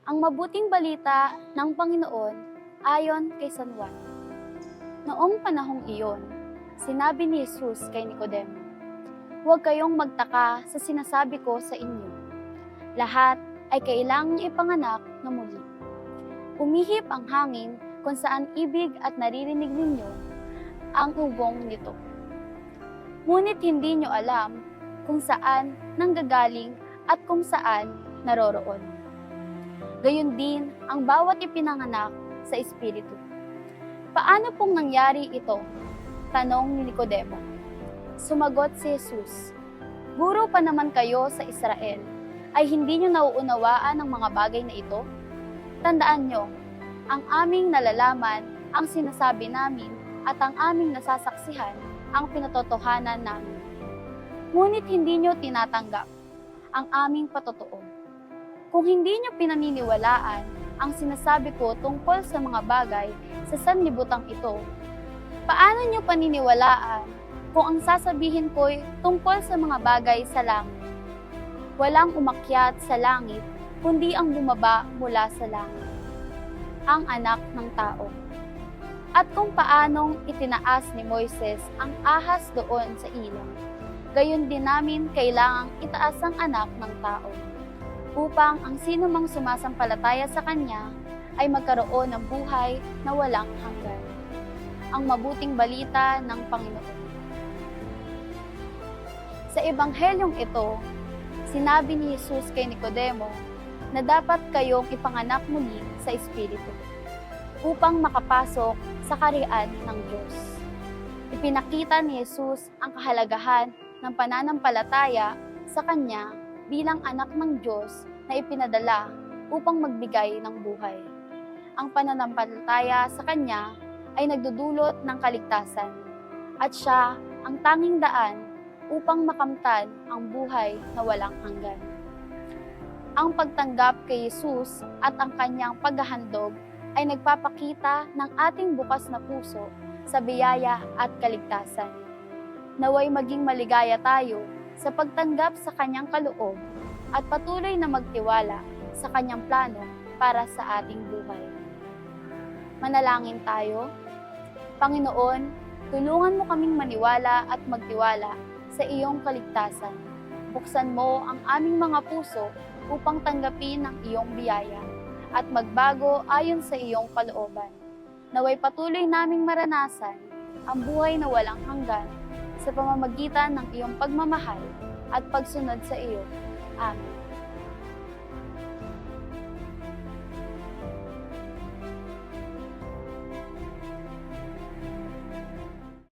Ang mabuting balita ng Panginoon ayon kay San Juan. Noong panahong iyon, sinabi ni Jesus kay Nicodemo, "Huwag kayong magtaka sa sinasabi ko sa inyo. Lahat ay kailangang ipanganak na muli. Umihip ang hangin kung saan ibig at naririnig ninyo ang ugong nito. Ngunit hindi nyo alam kung saan nanggagaling at kung saan naroroon. Gayon din ang bawat ipinanganak sa Espiritu." Paano pong nangyari ito? Tanong ni Nicodemo. Sumagot si Jesus, "Guro pa naman kayo sa Israel, ay hindi nyo nauunawaan ang mga bagay na ito? Tandaan nyo, ang aming nalalaman ang sinasabi namin at ang aming nasasaksihan ang pinatotohanan namin. Ngunit hindi nyo tinatanggap ang aming patotoo. Kung hindi nyo pinaniniwalaan ang sinasabi ko tungkol sa mga bagay sa sanlibutan ito, paano nyo paniniwalaan kung ang sasabihin ko'y tungkol sa mga bagay sa langit? Walang umakyat sa langit, kundi ang bumaba mula sa langit, ang anak ng tao. At kung paanong itinaas ni Moises ang ahas doon sa ilong, gayon din namin kailangang itaas ang anak ng tao, upang ang sinumang sumasampalataya sa Kanya ay magkaroon ng buhay na walang hanggan." Ang mabuting balita ng Panginoon. Sa ebanghelyong ito, sinabi ni Jesus kay Nicodemo na dapat kayong ipanganak muli sa Espiritu upang makapasok sa kaharian ng Diyos. Ipinakita ni Jesus ang kahalagahan ng pananampalataya sa Kanya bilang anak ng Diyos na ipinadala upang magbigay ng buhay. Ang pananampalataya sa Kanya ay nagdudulot ng kaligtasan, at Siya ang tanging daan upang makamtan ang buhay na walang hanggan. Ang pagtanggap kay Jesus at ang Kanyang paghahandog ay nagpapakita ng ating bukas na puso sa biyaya at kaligtasan. Naway maging maligaya tayo sa pagtanggap sa Kanyang kaloob at patuloy na magtiwala sa Kanyang plano para sa ating buhay. Manalangin tayo. Panginoon, tulungan mo kaming maniwala at magtiwala sa iyong kaligtasan. Buksan mo ang aming mga puso upang tanggapin ang iyong biyaya at magbago ayon sa iyong kalooban. Naway patuloy naming maranasan ang buhay na walang hanggan sa pamamagitan ng iyong pagmamahal at pagsunod sa iyo. Amen.